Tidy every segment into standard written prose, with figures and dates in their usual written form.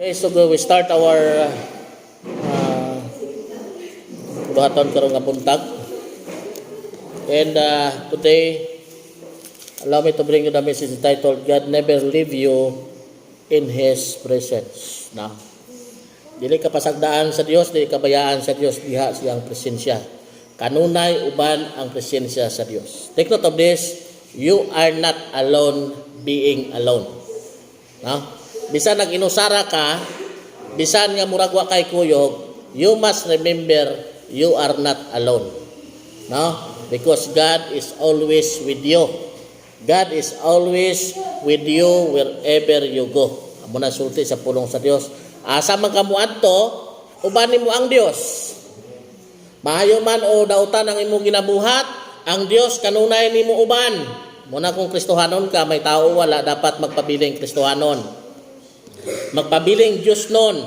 Okay, so we start our buhaton karong nga buntag. And today, allow me to bring you the message titled, God never leave you in His presence. Now, dili ka pasagdaan sa Dios, dili ka bayaan sa Dios, diha siyang presensya. Kanunay uban ang presensya sa Dios. Take note of this, you are not alone being alone. Now, bisan nag-inusara ka, bisan nga muragwa kay kuyog, you must remember you are not alone. No? Because God is always with you. God is always with you wherever you go. Amo na sulti sa pulong sa Dios. Asa man kamo adto, ubanin mo ang Dios. Maayo man o dautan ang imong ginabuhat, ang Dios kanunay nimo uban. Muna kung Kristohanon ka, may tao wala dapat magpabiling Kristohanon. Magpabiling Diyos nun.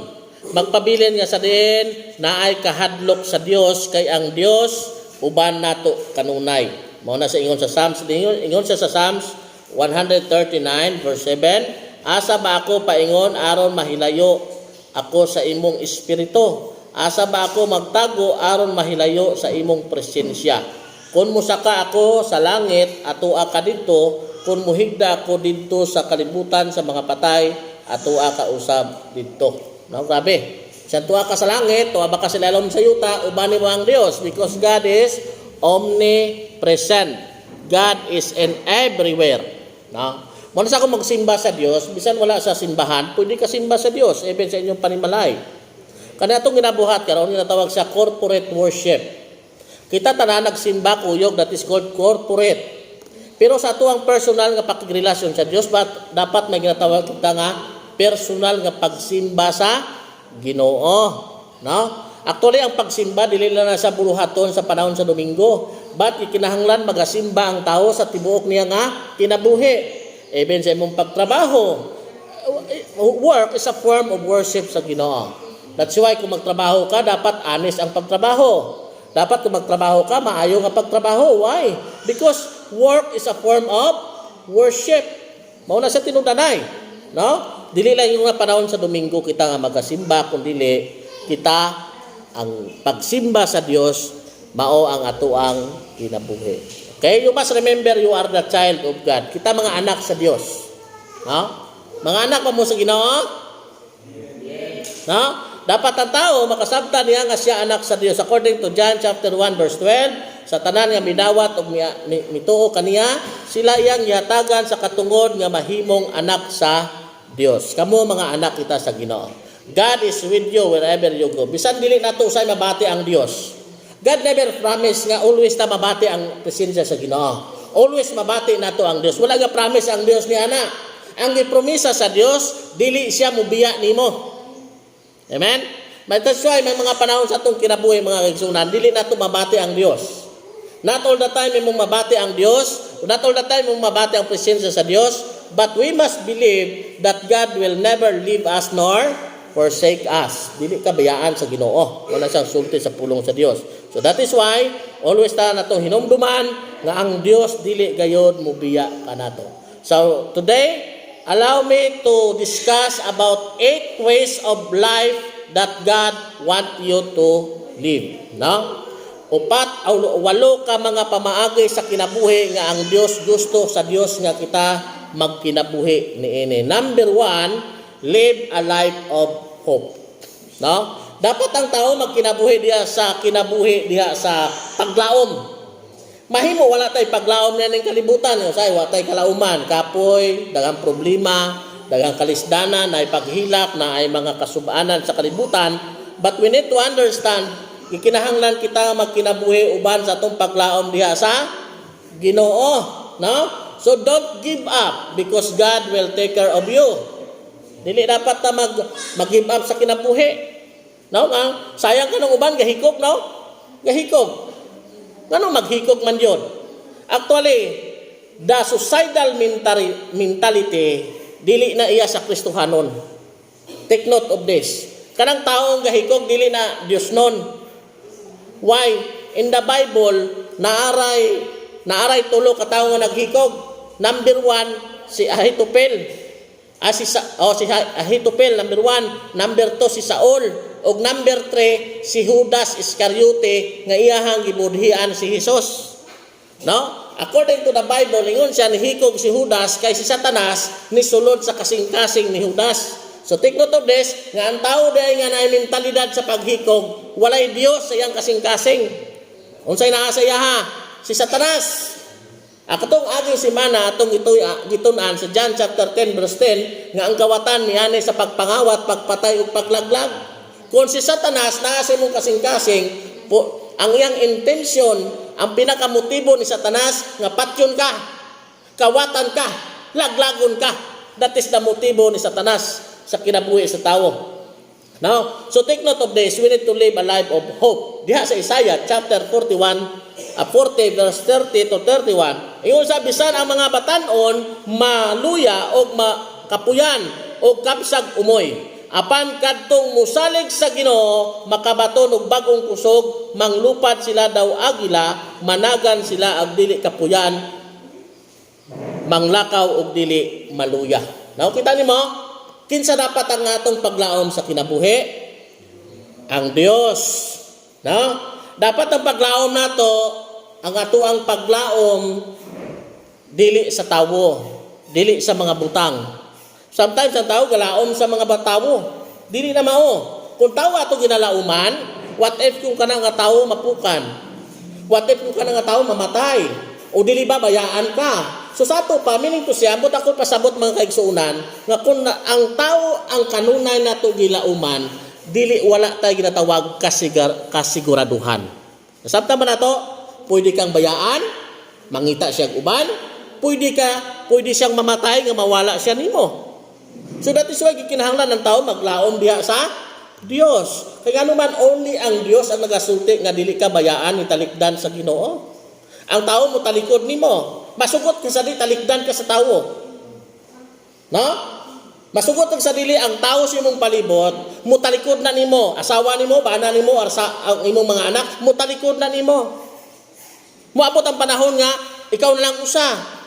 Magpabiling nga sa din na ay kahadlok sa Dios kay ang Dios uban nato kanunay. Mao na sa ingon sa Psalms, ingon siya sa Psalms 139 verse 7, asa ba ako paingon aron mahilayo ako sa imong espiritu? Asa ba ako magtago aron mahilayo sa imong presensya? Kung musaka ako sa langit, atua ka dito. Kung muhigda ako dito sa kalibutan sa mga patay, atua ka usab dito. No, grabe. Sa tuwa ka sa langit, tuwa ba ka sa lalom sa yuta, ubanin mo ang Dios because God is omnipresent. God is in everywhere. No? Muna sa ako magsimba sa Dios, bisan wala sa simbahan, pwede ka simba sa Dios, even sa inyong panimalay. Kaya itong ginabuhat karon tinatawag sa corporate worship. Kita tanan nagsimba kuyog, that is called corporate. Pero sa atuang personal nga pakigrelasyon sa Dios, dapat may ginatawag kita nga personal nga pagsimba sa Ginoo, no? Actually ang pagsimba dili na sa buluhaton sa panahon sa Domingo, but ikinahanglan magasimba ang tao sa tibuok niya nga kinabuhi. Even sa imong pagtrabaho, work is a form of worship sa Ginoo. That's why kung magtrabaho ka, dapat honest ang pagtrabaho. Dapat kung magtrabaho ka, maayo nga pagtrabaho. Why? Because work is a form of worship. Mao na sa tinudanay, no? Dili lang yung panahon sa Domingo kita nga magasimba, kundi kita ang pagsimba sa Dios mao ang atuang kinabuhi. Okay? You must remember you are the child of God. Kita mga anak sa Dios. No? Mga anak pa mo sa Ginoo? No? Dapat ang tao makasabtan niya nga siya anak sa Dios. According to John chapter 1 verse 12, sa tanan nga midawat ug mituo kaniya, sila iyang yatagan sa katungod nga mahimong anak sa Dios. Kamo mga anak kita sa Ginoo. God is with you wherever you go. Bisan dili nato usay mabati ang Dios. God never promise nga always ta mabati ang presensya sa Ginoo. Always mabati nato ang Dios. Wala nga promise ang Dios ni ana. Ang gipromisa sa Dios, dili siya mubiya nimo. Amen? But that's why may mga panahon sa atong kinabuhi mga kaigsunan, dili nato mabati ang Dios. Not all the time imong mabati ang Dios, not all the time imong mabati ang presensya sa Dios. But we must believe that God will never leave us nor forsake us. Dili ka bayaan sa Ginoo. Wala siyang sulti sa pulong sa Dios. So that is why always ta nato hinumduman nga ang Dios dili gayud mubiya kanato. So today, allow me to discuss about 8 ways of life that God want you to live. No? Upat o 8 ka mga pamaagi sa kinabuhi nga ang Dios gusto sa Dios nga kita magkinabuhi niini. Number 1, live a life of hope. No? Dapat ang tao magkinabuhi diha sa kinabuhi diha sa paglaom. Mahimo wala tay paglaom na ning kalibutan, usay wa tay kalauman, kapoy, daghang problema, daghang kalisdanan, na paghilak, na ay mga kasubaanan sa kalibutan. But we need to understand, gikinahanglan kita magkinabuhi uban sa atong paglaom diha sa Ginoo, no? So don't give up because God will take care of you. Dili dapat ta mag-give up sa kinabuhi. No? Sayang ka ng uban gahikog, no? Gahikog. Ngano maghikog man yun? Actually, the suicidal mentality dili na iya sa Kristohanon. Take note of this. Kanang taong gahikog dili na Dios nun. Why? In the Bible, naaray tulo ka tawo nga naghikog. Number 1, si Ahitopel. si Ahitopel, number 1. Number 2, si Saul. O number 3, si Judas Iscariote, nga iyahang gibudhian si Jesus. No? According to the Bible, ingon siya nihikog si Judas kay si Satanas ni sulod sa kasing-kasing ni Judas. So take note of this, nga ang tao dahil nga na mentalidad sa paghikog, walay Dios sa iyang kasing-kasing. Unsay naa sa iya ha? Si Satanas. Akatong aging simana atong ito'y gitun-an sa John chapter 10 verse 10 nga ang kawatan niyanay sa pagpangawat, pagpatay ug paglaglag. Kung si Satanas naa sa imong kasing-kasing, ang iyang intensyon, ang pinakamotibo ni Satanas nga patyon ka, kawatan ka, laglagon ka. That is the motibo ni Satanas sa kinabuhi sa tao. Now, so take note of this. We need to live a life of hope. Diha sa Isaiah chapter 40 verse 30 to 31. Ingon sa bisan ang mga batanon maluya o makapuyan o kapsag umoy. Apan kadtong musalig sa Ginoo makabaton og bagong kusog, manglupad sila daw agila, managan sila ag dili kapuyan, manglakaw og dili maluya. Now kita nimo, kinsa dapat ang atong paglaom sa kinabuhi? Ang Dios. No? Dapat ang paglaom nato, ang atoang paglaom dili sa tawo, dili sa mga butang. Sometimes ang tao galaom sa mga batawo, dili na mao. Kung tao ato ginalauman, what if kung kanang nga tao mapukan? What if kung kanang nga tao mamatay? O dili ba bayaan ka? So sa ato pa, meaning to siya, but ako pasabot mga kaigsuunan, nga kung ang tao ang kanunay nato gilauman, dili wala tayo ginatawag kasiguraduhan. Nasabta man nato, pwede kang bayaan, mangita siyang uban, pwede siyang mamatay nga mawala siya nimo. So that is why gikinahanglan ng tao maglaom diha sa Dios. Kaya naman only ang Dios ang nagasulti nga dili ka bayaan ni talikdan sa Ginoo. Ang tao mo talikod nimo. Masugot ka sa di talikdan ka sa tao. No? Masugot ka sa dili ang tao sa imong palibot, mo talikod na nimo, asawa nimo, bana nimo, or ang imong mga anak, mo talikod na nimo. Moabot ang panahon nga ikaw na lang usa.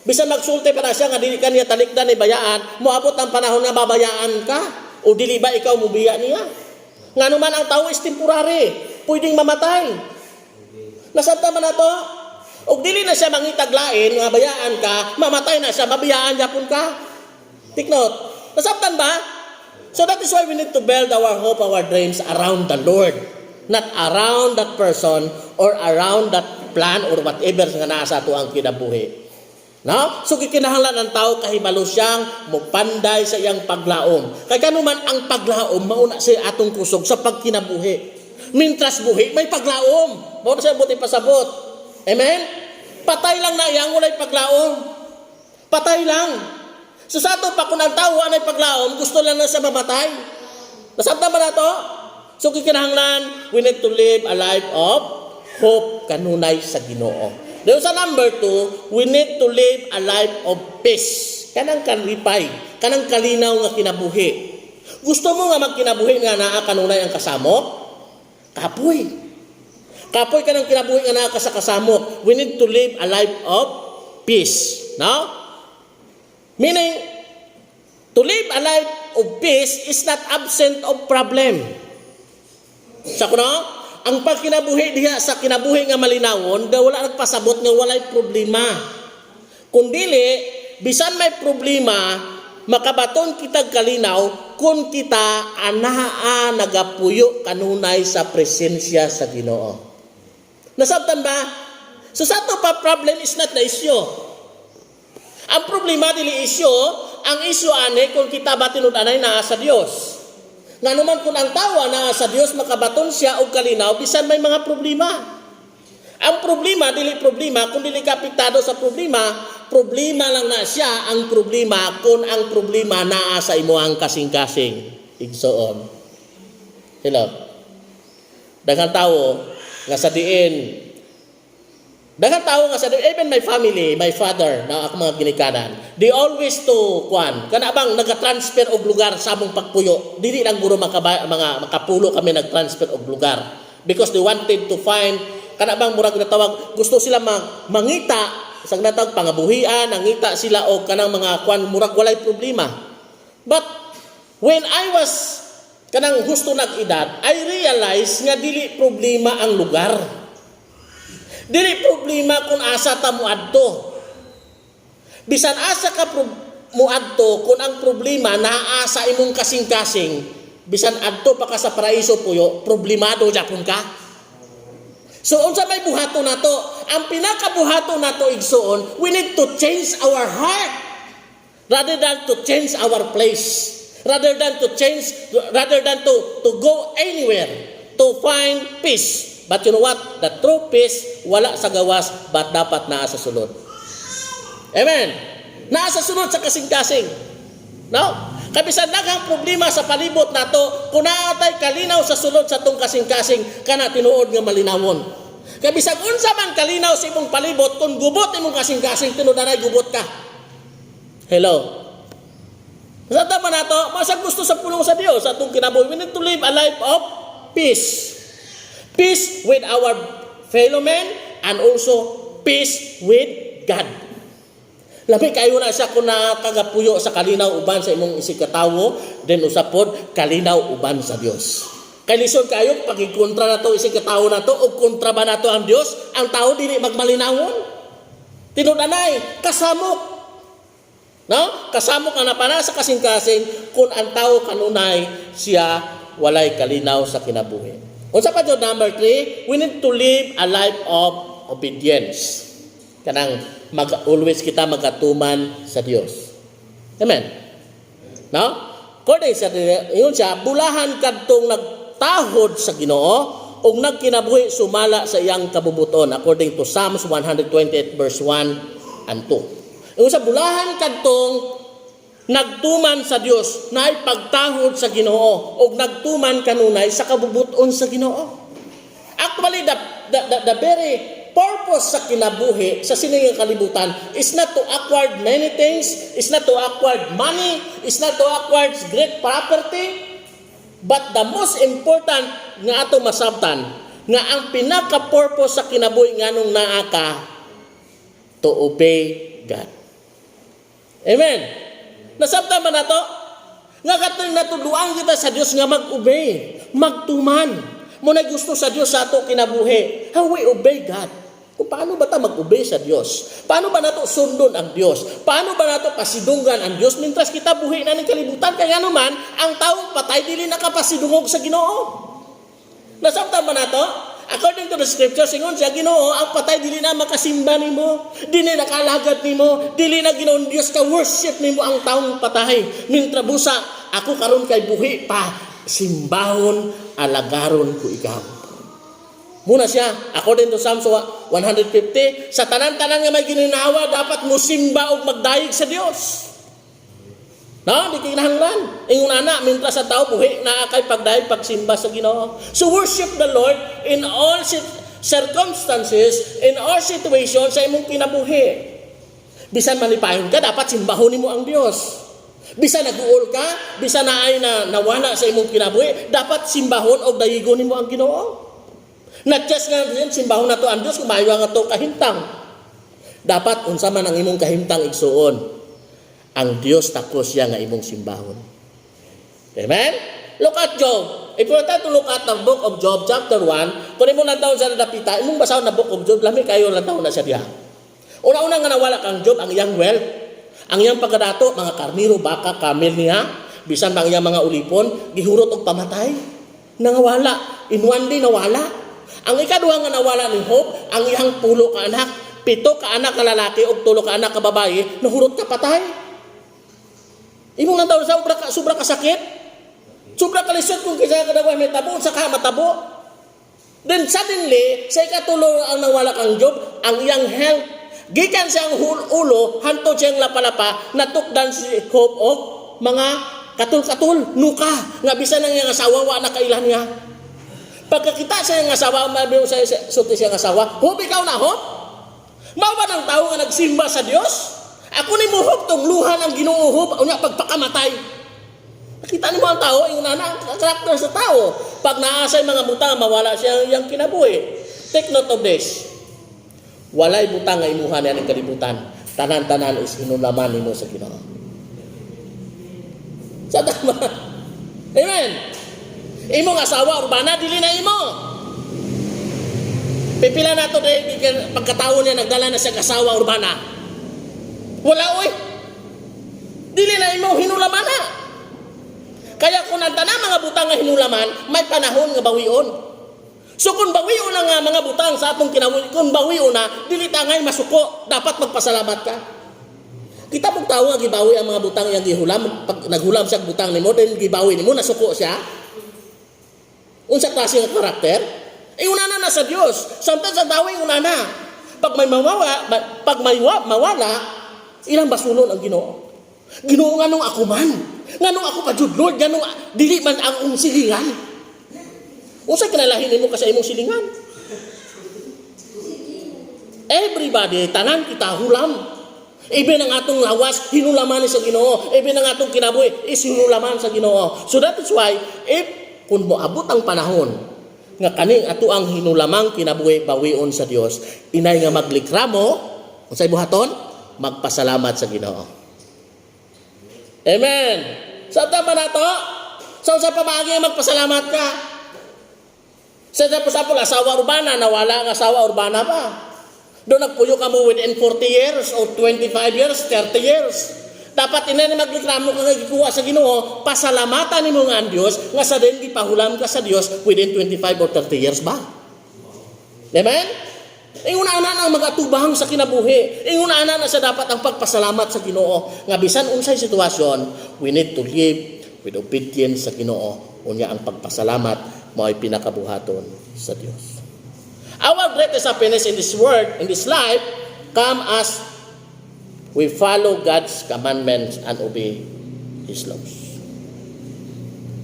Bisan magsulti para siya nga dili ka niya talikdan ni bayaan, moabot ang panahon nga babayaan ka o dili ba ikaw mubiya niya. Ngano man ang tao is temporary, pwedeng mamatay. Nasabta man nato, og dili na siya mangitag lain nga bayaan ka, mamatay na siya, mabiyaan gyapon ka. Take note. Nasabtan ba? So that is why we need to build our hope, our dreams around the Lord, not around that person or around that plan or whatever nga naa sa ato ang kinabuhi. No? So gikinahanglan ng tao kahibalo siyang mopanday sa iyang paglaom. Kay kanuman ang paglaom mauna sa atong kusog sa pagkinabuhi. Mintras buhi may paglaom. Mao sa buti pasabot. Amen. Patay lang na iyang walay paglaom. Patay lang. So sa ato pa kung ang tao anay paglaom, gusto lang na sa mamatay. Nasabta ba nato? So gikinahanglan we need to live a life of hope kanunay sa Ginoo. Then sa number 2, we need to live a life of peace. Kanang kalipay, kanang kalinaw nga kinabuhi. Gusto mo nga magkinabuhi nga naa kanunay ang kasamok? Kapoy. Kapoy kanang kinabuhi nga naa ka sa kasamok. We need to live a life of peace. No? Meaning, to live a life of peace is not absent of problem. Sa kuno? Ang pagkinabuhi diha sa kinabuhi nga malinawon, da wala nagpasabot nga walay problema. Kung dili, bisan may problema, makabaton kitag kalinaw kung kita anaa nagapuyo kanunay sa presensya sa Ginoo. Nasabtan ba? So sa to pa problem is not the issue. Ang problema dili issue, ang issue ani kung kita ba tinud-anay naa sa Dios. Nga naman kung ang tawa na sa Dios makabaton siya og kalinaw bisan may mga problema. Ang problema dili problema kung dili kapiktado sa problema, problema lang na siya ang problema kung ang problema naa sa imuhang kasing-kasing. Igsoon. Hello. Daghang tawo nga sa diin even my family, my father, na ako mga ginikanan, they always to kana bang nag-transfer og lugar sa among pagpuyo. Dili lang guro mga makapulo kami nag-transfer og lugar because they wanted to find kana bang murag natawag gusto sila mangita sa natawag pangabuhian, nangita sila og kanang mga murag walay problema. But when I was kanang husto nag-edad, I realize nga dili problema ang lugar. Dili problema kung asa ta muadto. Bisan asa ka muadto kung ang problema naa sa imong kasing-kasing, bisan adto pa ka sa paraiso puyo, problemado japon ka. So unsa may buhaton nato? Ang pinakabuhaton nato igsoon, we need to change our heart rather than to change our place. Rather than to go anywhere to find peace. But you know what? The true peace wala sa gawas but dapat naa sa sulod. Amen. Naa sa sulod sa kasing-kasing. No? Kabisan daghang problema sa palibot nato, kung naatay kalinaw sa sulod sa tong kasing-kasing, kana tinuod nga malinawon. Kabisag unsa man kalinaw sa imong palibot, kung gubot imong kasing-kasing, tinuod na gubot ka. Hello. Sa tama nato, masag gusto sa pulong sa Dios sa atong kinabuhi. We need to live a life of peace. Peace with our fellow men and also peace with God. Labi kayo na siya kung nakagapuyo sa kalinaw uban sa imong isikatawo, then usapod kalinaw uban sa Dios. Kay lison kayo pagkontra nato isikatawo nato o kontra ba nato ang Dios, ang tao dili magmalinawon. Tinud-anay kasamok. No? Kasamok ang napana sa kasing-kasing kung ang tao kanunay siya walay kalinaw sa kinabuhi. Unsa pa jud number 3, we need to live a life of obedience. Kanang always kita magatuman sa Dios. Amen. No? According sa yun siya, bulahan kadtong nagtahod sa Ginoo ug nagkinabuhi sumala sa iyang kabubuton according to Psalms 128 verse 1 and 2. Yung sa bulahan kadtong nagtuman sa Dios na ipagtahod sa Ginoo o nagtuman kanunay sa kabubuton sa Ginoo. Actually, the very purpose sa kinabuhi sa siningang kalibutan is not to acquire many things, is not to acquire money, is not to acquire great property, but the most important nga atong masabtan nga ang pinaka-purpose sa kinabuhi nganong naa ka to obey God. Amen. Nasabtan ba nato? Nga katong natuluan kita sa Dios nga mag-obey, magtuman. Muna gusto sa Dios sa ato kinabuhi. How we obey God? Kung paano ba ta mag-obey sa Dios? Paano ba nato sundon ang Dios? Paano ba nato pasidunggan ang Dios mintras kita buhi na ning kalibutan? Kaya naman, ang taong patay dili nakapasidungog sa Ginoo. Nasabtan ba nato? According to the scripture, singon siya, Ginoo, ang patay dili na makasimba nimo, dili nakalagad nimo, dili na Ginoong Dios ka worship nimo ang taong patay. Mintra busa, ako karon kay buhi pa, simbahon, alagaron ko ikaw. Muna siya, according to Psalms 150, sa tanan-tanan nga may gininawa, dapat mo simba o magdayeg sa Dios. No, di kinahanglan. Ingon ana mintra sa tao buhi naa kay pagdayeg pagsimba sa Ginoo. So worship the Lord in all circumstances, in all situations sa imong kinabuhi. Bisan malipayon ka, dapat simbahon nimo ang Dios. Bisan nag-uol ka, bisan naay na nawala sa imong kinabuhi, dapat simbahon o dayigon nimo ang Ginoo. Not just nga simbahon nato ang Dios, kumayo nga to kahimtang. Dapat unsa man ang imong kahimtang igsuon, ang Dios takos siya nga imong simbahon. Amen? Look at Job. If you want to look at the book of Job, chapter 1, kung imo lang taon sa nadapita, imong basahon na book of Job, lami kayo lang taon na siya diha. Una-una nga nawala kang Job, ang iyang wealth, ang iyang pagkadato, mga karniro, baka, kamel niya, bisan ang iyang mga ulipon, gihurot og pamatay. Nangawala. In one day, nawala. Ang ikaduha nga nawala ni Job, ang iyang 10 ka anak, 7 ka anak ka lalaki, o 3 ka anak ka babae, nahurot ka patay. Imong lang taon sa sobra kasakit. Sobra kalisod kung kaya kadagway may tabo, saka matabo. Then suddenly, sa ikatulo ang nawala kang Job, ang iyang health. Gikan siyang ulo, hanto siyang lapalapa, natukdan si Job og mga katul-katul, nuka. Nga bisan ang iyang asawa, wala kailan niya. Pagkakita sa iyang asawa, mabiyo sa suti siyang asawa, Job, ikaw na, Job? Mao ba ng tao nga nagsimba sa Dios? Ako ni mo Job, tong luhan ang Ginoo Job, unya pagpakamatay. Nakita ni mo ang tao, yung nana, karakter sa tao. Pag naasay mga butang, mawala siya yung kinabuhi. Take note of this. Walay butang nga imuhan yan ng kalibutan. Tanan-tanan is hinulaman nimo sa Ginoo. Sa tama. Amen. Imong asawa urbana dili na imo. Pipila nato dahil pagkataon niya nagdala na siya kasawa urbana. Wala oy. Dili na imo hinulaman na. Kaya kung nagtana mga butang nga hinulaman, may panahon nga bawion. So kung bawion na nga mga butang sa atong kinabuhi, kung bawion na, dili tangay masuko, dapat magpasalamat ka. Kita mong tao nga gibawi ang mga butang yang gihulam, pag naghulam siya butang nimo, then gibawi nimo, nasuko siya. Unsa klase nga karakter? Unana na sa Dios. Samtang sa dawi unana. Pag may mawala, ilang basulon ang Ginoo. Ginoo nganong ako man. Nganong ako pa jud Lord, nganong dili man ang imong silingan. Unsa kinalahin nimo ka sa imong silingan? Everybody, tanan kita hulam. Even ang atong lawas, hinulaman sa Ginoo. Even ang atong kinabuhi, is hinulaman sa Ginoo. So that is why, kung moabot ang panahon, nga kaning ato ang hinulamang kinabuhi bawion sa Dios, inay nga maglikramo, unsay buhaton? Magpasalamat sa Ginoo. Amen. Sa tama na to, sa pamagi magpasalamat ka. Sa tapos asawa urbana, nawala ang asawa urbana pa. Doon nagpuyo ka mo within 40 years or 25 years, 30 years. Dapat ina na magreklamo ka nga gikuha sa Ginoo, pasalamatan nimo nga ang Dios nga sa din gipahulam ka sa Dios within 25 or 30 years ba? Amen? Una-ana ang magatubang sa kinabuhi. Una-ana na sa dapat ang pagpasalamat sa Ginoo. Nga bisan unsay sitwasyon, we need to live with obedience sa Ginoo. Unya ang pagpasalamat mao'y pinakabuhaton sa Dios. Our greatest happiness in this world, in this life, come as we follow God's commandments and obey His laws.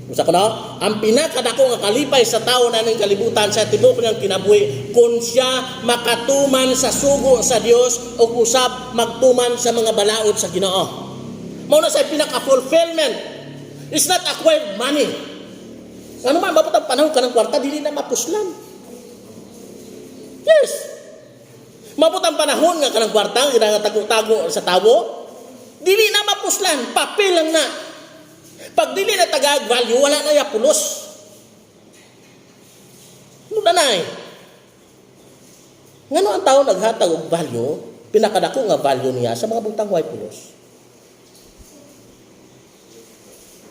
Usa ko na, ang pinakadako nga kalipay sa tao na ning kalibutan sa tibok niyang kinabuhi, kung siya makatuman sa sugo sa Dios o usab magtuman sa mga balaod sa Ginoo. Mao na sa pinaka-fulfillment. It's not acquired money. Ano man mabot ang panahon kanang kwarta dili na mapuslan. Yes. Mabot ang panahon nga kanang kwarta nga tago-tago sa tawo, dili na mapuslan, papel lang na. Pag dili na tagag value, wala na ya pulos. Ano na eh? Ngano ang tao naghatag og value, pinakadako nga value niya sa mga butang way pulos.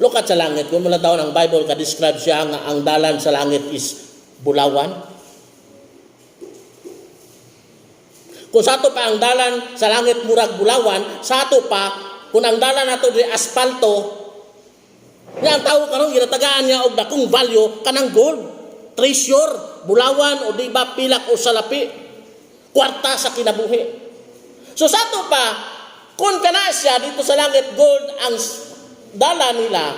Lukat sa langit, kung mula daw ng Bible ka-describe siya nga ang dalan sa langit is bulawan. Kung sa ato pa ang dalan sa langit murag bulawan, sa ato pa, kung ang dalan nato di asfalto, nga ang tao karon ginatagaan niya og dakong value kanang gold, treasure, bulawan o di ba pilak o salapi, kwarta sa kinabuhi. So sa ato pa, kung kana siya dito sa langit gold ang dala nila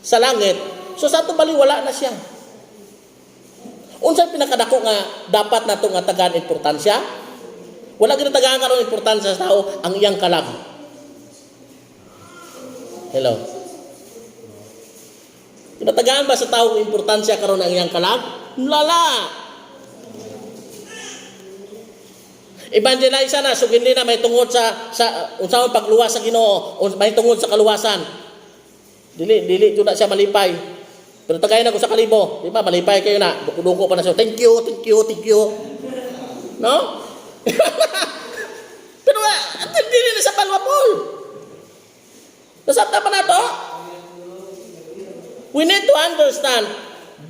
sa langit, so sa ato bali wala na siya. Unsay pinakadako nga dapat nato nga tagaan importansya? Wala ginatagaan karon importansya sa tao ang iyang kalag. Hello. Ginatagaan ba sa tao importansya karon ang iyang kalag? Lala. Evangelize na sugin na may tungod sa unsang pagluwas sa Ginoo o may tungod sa kaluwasan. Dili jud na siya malipay. Pero tagay na ko sa kalibo, di ba malipay kayo na, duko pa na siya. Thank you. No? Pero dili na sa palwapol. Nasabta pa na to? We need to understand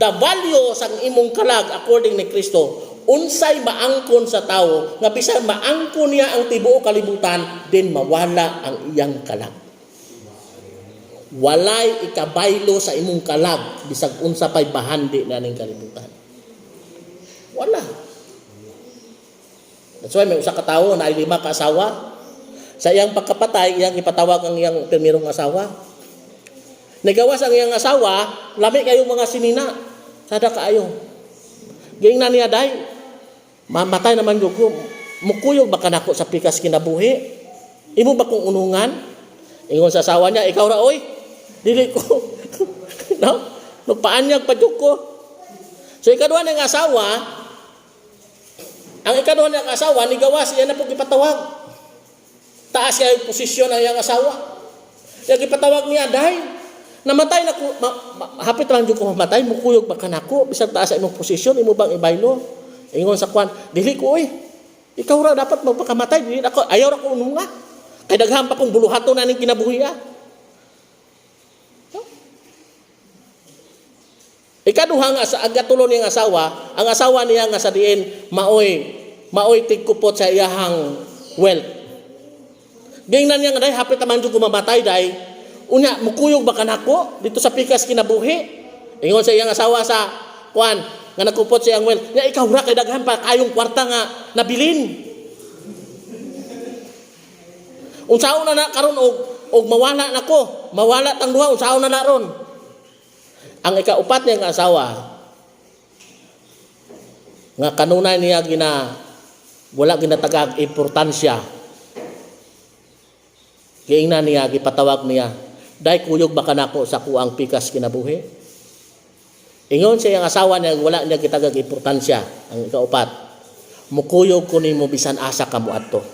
the value sa imong kalag according ni Kristo. Unsay maangkon sa tao, nga bisan maangkon niya ang tibuok kalibutan, din mawala ang iyang kalag. Walay ikabaylo sa imong kalag, bisag unsa pay bahandi na ning kalibutan. Wala. That's why may usa ka tawo na 5 ka asawa. Sa iyang pagkapatay, iyang ipatawag ang iyang pirmirong asawa. Nagawas ang iyang asawa, lami kayo mga sinina. Sada kaayo. Ging na niya day, mamatay naman yung mukuyog ba kanako sa pikas kinabuhi? Imo ba kung unungan? Ingon sa asawa niya, ikaw ra oy. Dili ko. No? Nagpaanyag pa ko. So ikaduha ng asawa, ang ikaduha ng asawa, ni gawas, yan na po ipatawag. Taas siya yung posisyon ng iyang asawa. Yung ipatawag niya, day, Namatay na ko, hapit lang jud ko mamatay, mukuyog ba kanako bisag taas sa imong posisyon, imo bang ibaylo? Ingon sa kwan, dili ko oy. Ikaw ra dapat magpakamatay, dili ako, ayaw ra ko ununga. Kay daghan pa kong buluhaton na ning kinabuhi. Ikaduha nga sa agatulo niyang asawa, ang asawa niya nga sa diin maoy tigkupot sa iyahang wealth. Gingnan niya nga day hapit naman jud ko mamatay day. Unya mukuyog ba kanako dito sa pikas kinabuhi? Ingon sa iyang asawa sa kwan nga nagkupot sa iyang wealth. Nya ikaw ra kay daghan pa kayong kwarta nga nabilin. Unsaon na karon og mawala nako, mawala tang duha unsaon na ron? Ang ikaupat niyang asawa nga kanunay niya wala ginatagag importansya. Giingnan niya gipatawag niya, "Day kuyog ba kanako sa kuang pikas kinabuhi?" Ingon sa iyang asawa niya wala niya gitagag importansya. Ang ikaupat, "Mukuyog ko nimo bisan asa ka moadto.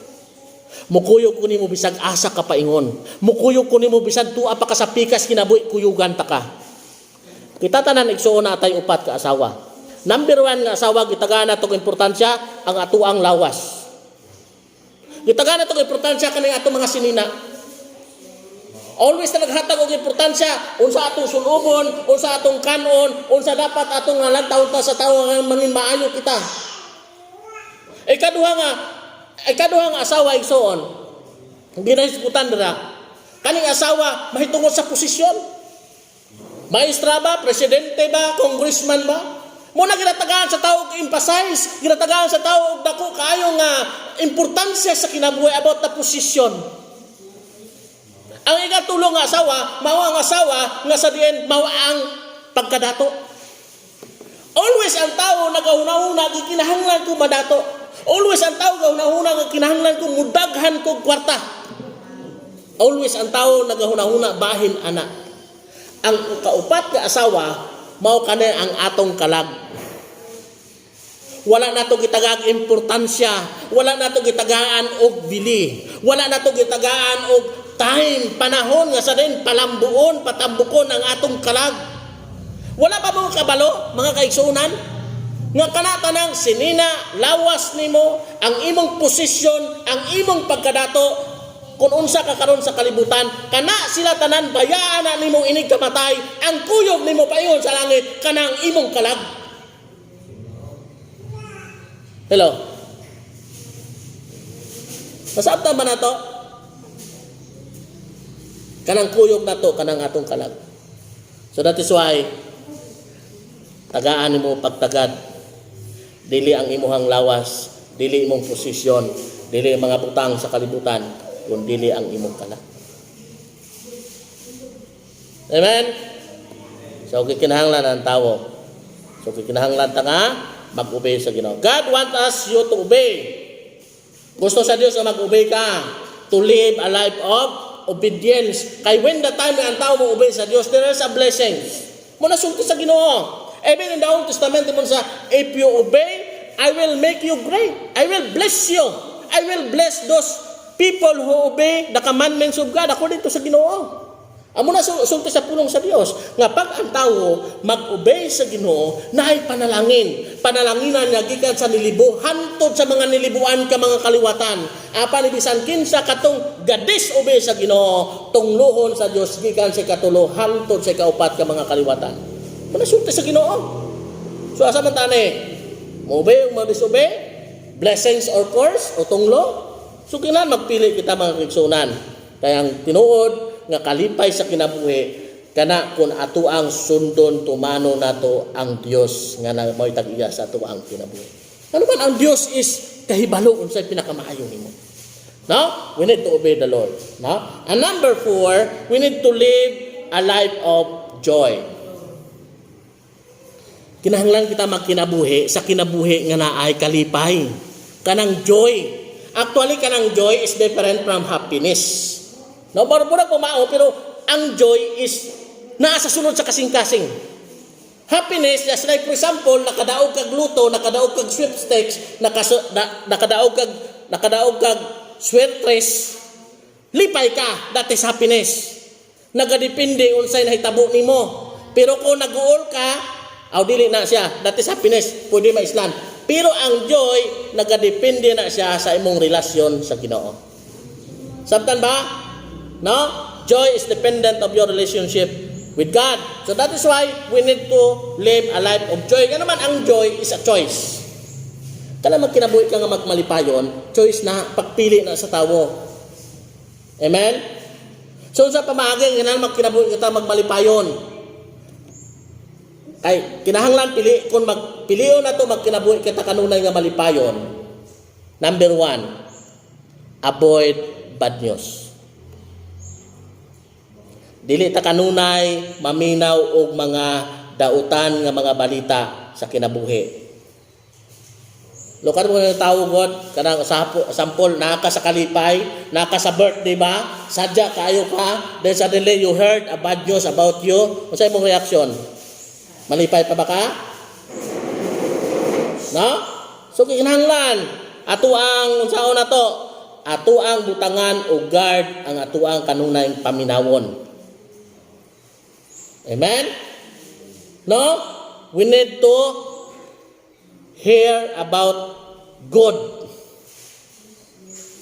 Mukuyog ko nimo bisag asa ka paingon. Mukuyog ko nimo bisan tuwa pa ka sa pikas kinabuhi kuyugan ta ka." Kita tanan igsuon na tay upat ka asawa. Number 1 nga asawa gitagaan natong importansya ang atuang lawas. Gitagaan natong importansya kaning atong mga sinina. Always na naghatag og importansya unsa atong sulubon, unsa atong kanon, unsa dapat atong nalantawon ta sa tawo nga mangin maayo kita. Ikaduha nga asawa igsuon. Hindi na isgutan dira. Kaning asawa mahitungod sa posisyon. Maestra ba, presidente ba, congressman ba? Muna ginatagaan sa tao emphasize, ginatagaan sa tao dako kaayo nga importansya sa kinabuhi about the position. Ang ikatulo nga asawa, mao ang asawa nga sa diin mao ang pagkadato. Always ang tao nagahuna-huna gikinahanglan ko madato. Always ang tao gahuna-huna gikinahanglan ko mudaghan ko kwarta. Always ang tao nagahuna-huna bahin ana. Ang kaupat nga asawa mao kani ang atong kalag. Wala nato gitagag importansya, wala nato gitagaan og bili, wala nato gitagaan og time, panahon nga sa din palambuon, patambukon ang atong kalag. Wala pa mo kabalo mga kaigsunan nga kanatanang sinina lawas nimo ang imong posisyon, ang imong pagkadato. Kung unsa ka karon sa kalibutan, kana sila tanan bayaan na nimong inig kamatay, ang kuyog nimo paingon sa langit kanang imong kalag. Hello. Masabtan ba nato? Kanang kuyog nato kanang atong kalag. So that is why tagaan nimo pagtagad. Dili ang imuhang lawas, dili imong posisyon, dili mga butang sa kalibutan. Kung dili ang imong kalag. Amen? So, kikinahanglan ang tao. So, kikinahanglan ta nga mag-obey sa Ginoo. God wants us you to obey. Gusto sa Dios na mag-obey ka. To live a life of obedience. Kay when the time ang tao mo obey sa Dios, there is a blessing. Muna sulti sa Ginoo. Even in the Old Testament, mo sa, if you obey, I will make you great. I will bless you. I will bless those people who obey the commandments of God according to sa Ginoo. Amo na sulti sa pulong sa Dios nga pag ang tawo mag-obey sa Ginoo naay panalangin. Panalanginan nga gikan sa nilibo hantod sa mga nilibuan ka mga kaliwatan. Apan bisan kinsa katong ga-disobey sa Ginoo, tunglohon sa Dios gikan sa katulo hantod sa kaupat ka mga kaliwatan. Muna sulti sa Ginoo. So asa man tani? Mo-obey o ma-disobey? Blessings or curse o tunglo? So kinahanglan magpili kita mga kaigsunan. Kaya ang tinuod nga kalipay sa kinabuhi kana kun ato ang sundon tumano nato ang Dios nga mo'y tag-iya sa ato ang kinabuhi. Ano man ang Dios is kahibalo unsay pinakamaayo nimo. No? We need to obey the Lord. No? And number 4, we need to live a life of joy. Kinahanglan kita magkinabuhi sa kinabuhi nga naay kalipay. Kanang joy. Actually, kanang joy is different from happiness. No, barburag pumao, pero ang joy is nasa sunod sa kasing-kasing. Happiness, just like for example, nakadaog kag luto, nakadaog kag sweepstakes, nakadaog kag sweatress, lipay ka, that is happiness. Nagadepende unsay nahitabo nimo. Pero kung nag-uol ka, dili na siya. That is happiness, pwede maislan. Pero ang joy, nagadepende na siya sa imong relasyon sa Ginoo. Sabtan ba? No? Joy is dependent of your relationship with God. So that is why we need to live a life of joy. Kaya naman ang joy is a choice. Kaya magkinabuhi ka nga magmalipayon, choice na, pagpili na sa tao. Amen? So sa pamaaging, kailangan magkinabuhi kita magmalipayon. Ay, kinahanglan pili, kung magpiliyo na to magkinabuhi kita kanunay nga malipayon. Number 1, avoid bad news. Dili ta kanunay maminaw og mga dautan nga mga balita sa kinabuhi. Lokar mo ng tao God, kanang sample, naka sa kalipay, naka sa birthday ba, sadya kayo ka, then suddenly you heard a bad news about you, unsa imong reaction? Malipay pa ba ka? No? So kinahanglan, ato ang, unsaon na to, ato ang butangan o guard ang ato ang kanunay paminawon. Amen? No? We need to hear about good.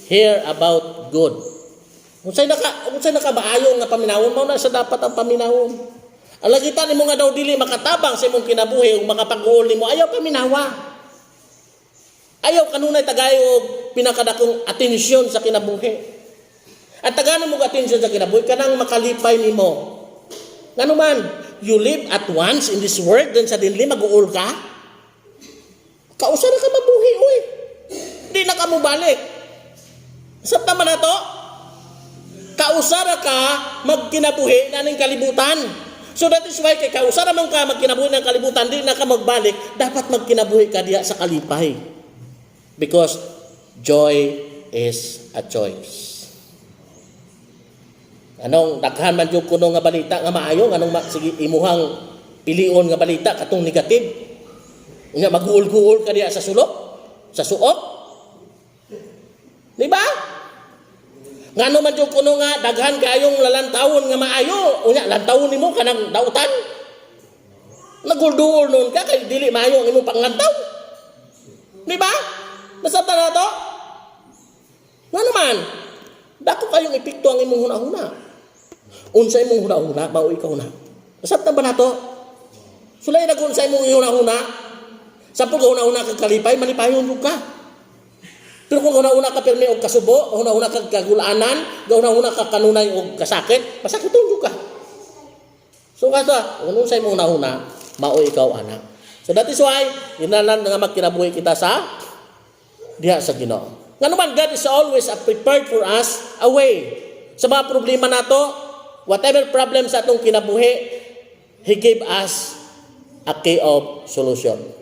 Hear about good. Unsay nakabaayo nga paminawon mo na sa dapat ang paminawon. Ang lagitan nimo nga daw dili makatabang sa imong kinabuhi ug makapag-uol nimo ayaw paminawa. Ayaw kanunay tagayo og pinakadakong atensyon sa kinabuhi. At tagano mo atensyon sa kinabuhi kanang makalipay nimo. Ngano man, you live at once in this world then suddenly mag-uol ka? Kausara ka mabuhi, uy. Di na ka mo balik. Sa tama na to, kausara ka magkinabuhi na ng kalibutan. So that is why kay kausara man ka magkinabuhi ng kalibutan, di na ka magbalik, dapat magkinabuhi ka diya sa kalipay. Because joy is a choice. Anong daghan man jud kuno nga balita nga maayo, anong sige imuhang pilion nga balita katong negative. Nga mag-uul-guul ka diya sa sulok, sa suot. Di ba? Ngano man jud kuno nga daghan kayong lalantawon nga maayo, unya lantawon nimo kanang dautan. Nagulduol nun ka kay dili maayo ang imong panglantaw. Di ba? Nasabta na to? Ngano man? Dako kayong epekto ang imong hunahuna. Unsa imong hunahuna, mao ikaw na. Nasabta ba na to? Sulay na kung sa imong hunahuna, sa pag una-una kag kalipay, malipayon jud ka. Pero kung una-una ka pirmi og kasubo, una-una kag kagulaanan, una-una ka kanunay og kasakit, masakiton jud ka. So kasa, kung sa imong una-una, mao ikaw anak. So that is why inalan nga magkinabuhi kita sa diha sa Ginoo. Ngano man God is always prepared for us a way. Sa mga problema nato, whatever problem sa atong kinabuhi, He gave us a key of solution.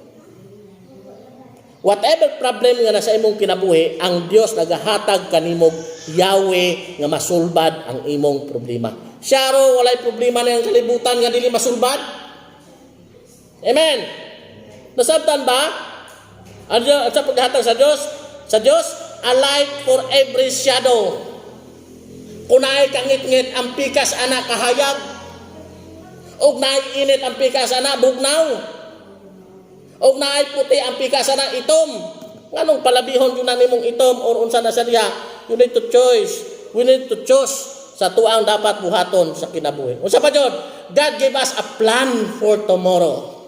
Whatever problem nga nasa imong kinabuhi, ang Dios nagahatag kanimog Yahweh nga masulbad ang imong problema. Siya ro walay problema na ang kalibutan nga dili masulbad. Amen. Nasabtan ba? Ano sa paghatag sa Dios? Sa Dios, a light for every shadow. Kunay kangit-ngit ang pikas anak kahayag. Og naiinit ang pikas anak bugnaw. Og naay puti ang pikasa na itom. Nganong palabihon yun na nimong itom or unsa na siya? You need to choose. We need to choose sa tuang dapat buhaton sa kinabuhi. Unsa pa jud? God gave us a plan for tomorrow.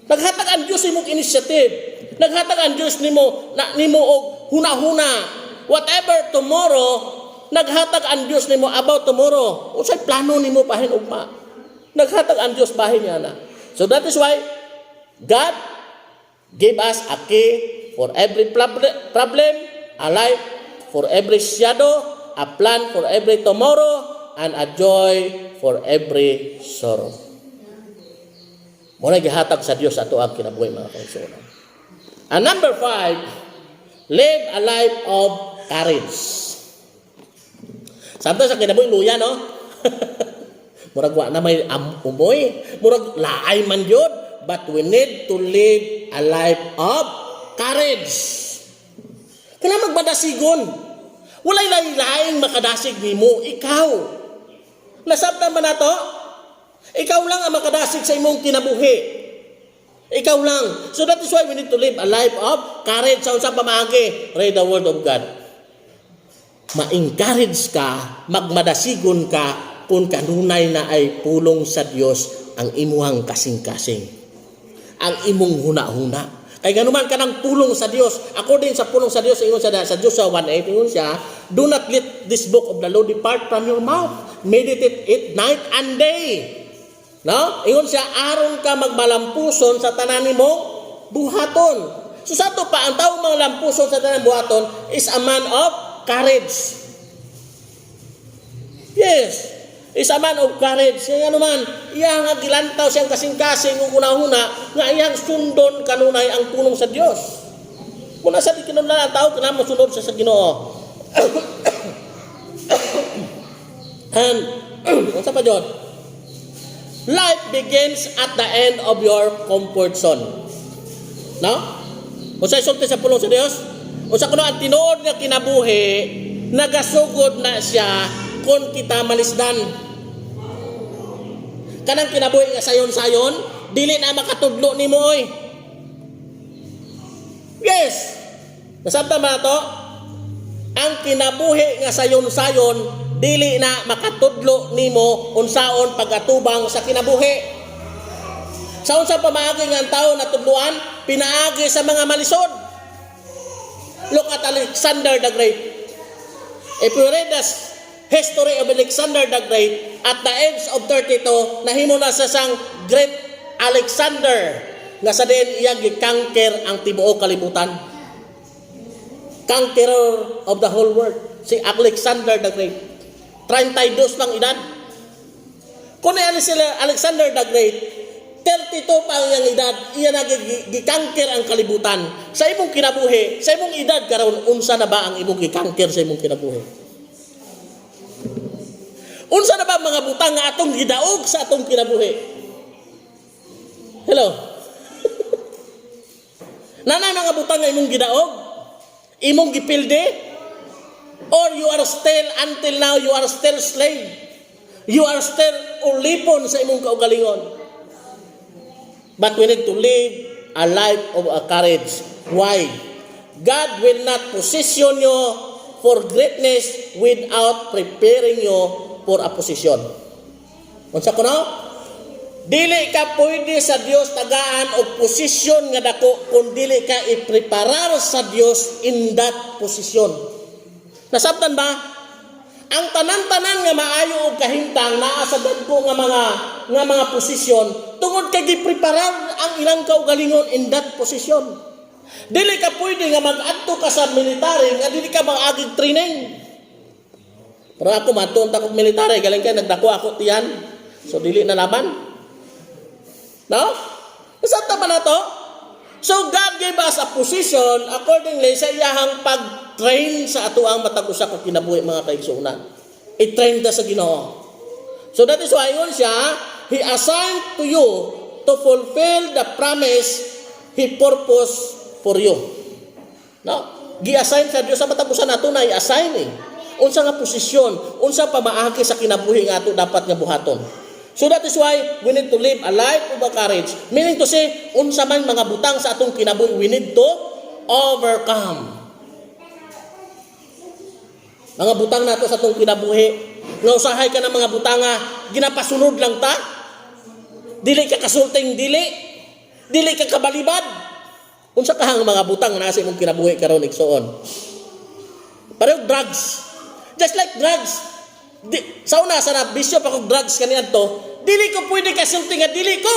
Naghatag ang Dios imong initiative. Naghatag ang Dios nimo og huna-huna. Whatever tomorrow, naghatag ang Dios nimo about tomorrow. Unsay plano nimo bahin ugma? Naghatag ang Dios bahin niya na. So that is why God gave us a key for every problem, a light for every shadow, a plan for every tomorrow, and a joy for every sorrow. Muna gihatag sa Dios ato ang kinabuhi mga kaigsuonan. And number 5, live a life of courage. Santo sa kinabuhi luya, no? Murag wa na may umoy, murag laay man yun. But we need to live a life of courage. Kailangan magbadasigon. Walay lain-laing makadasig nimo, ikaw. Nasabtan man nato? Ikaw lang ang makadasig sa imong kinabuhi. Ikaw lang. So that is why we need to live a life of courage sa unsang pamaagi. Read the Word of God. Ma-encourage ka, magmadasigon ka, kung kanunay na ay pulong sa Dios ang imuhang kasing-kasing. Ang imong huna-huna. Kay ganuman ka ng pulong sa Dios, according sa pulong sa Dios, ingon sa Joshua 1:8, ingon siya, do not let this book of the law depart from your mouth. Meditate it night and day. No? Ingon siya, aron ka magmalampuson sa tanan nimo buhaton. So sa to pa, ang taong mga lampuson sa tanan buhaton is a man of courage. Yes. Is a man of courage. Siya naman, iya nga gilantaw siyang kasing-kasing ug una-una nga iyang sundon kanunay ang pulong sa Dios. Kung nasa di kinunlan ang tao, kailangan masunod siya sa Ginoo. And, unsa pa dyan? Life begins at the end of your comfort zone. No? Unsa isulti sa pulong sa Dios? Unsa kuno ang tinuod nga kinabuhi, nagasugod na siya kung kita malisdan. Kanang kinabuhi nga sayon-sayon, dili na makatudlo ni mo oy. Yes. Nasabtan ba to? Ang kinabuhi nga sayon-sayon, dili na makatudlo nimo unsaon pagatubang sa kinabuhi. Sa unsa pamaagi nga ang tawo natudloan, pinaagi sa mga malisod. Look at Alexander the Great. If you read the history of Alexander the Great, at the age of 32, nahimo na sa sang Great Alexander, nga sa din iya gikangker ang tibuok kalibutan. Conqueror of the whole world, si Alexander the Great. 32 lang edad. Kung ano sila Alexander the Great, 32 pa ang iyang edad, iya na gikangker ang kalibutan. Sa imong kinabuhi, sa imong edad karon, unsa na ba ang imong gikangker sa imong kinabuhi? Unsa na ba mga butang nga atong gidaog sa atong kinabuhi? Hello? Nanay mga butang nga imong gidaog? Imong gipilde? Or you are still, until now, you are still slave? You are still ulipon sa imong kaugalingon? But we need to live a life of a courage. Why? God will not position you for greatness without preparing you for a position. Unsa kuno? Dili ka pwede sa Dios tagaan og posisyon nga dako kung dili ka ipreparar sa Dios in that position. Nasabtan ba? Ang tanan-tanan nga maayo og kahimtang naa sa dagko nga mga posisyon tungod kay gipreparar ang ilang kaugalingon in that position. Dili ka pwede nga mag-adto ka sa military nga dili ka mag-agig training. Pero ako matuon ta kog military, galing kay nagdako ako tiyan. So dili na laban. No? Isabta ba na to? So God gave us a position accordingly sa iyahang pag-train sa ato ang matag usa ka kinabuhi mga kaigsuonan. I-train ta sa Ginoo. So that is why yun siya, He assigned to you to fulfill the promise He purposed for you. No? Gi-assign sa Dios sa matag usa nato na i-assign eh. Unsa nga posisyon, unsa pamaagi sa kinabuhi nga ato dapat nga buhaton. So that is why we need to live a life of a courage. Meaning to say, unsa man mga butang sa atong kinabuhi, we need to overcome. Mga butang nato sa atong kinabuhi, nga usahay ka ng mga butang nga ginapasunod lang ta. Dili ka kasulting dili ka kabalibad. Unsa ka hang mga butang nga nasa imong kinabuhi karon igsoon. Pareho drugs. Just like drugs. Sa una, sa nabisyo pa kong drugs kaniyan to, dili ko pwede kasulti nga dili ko.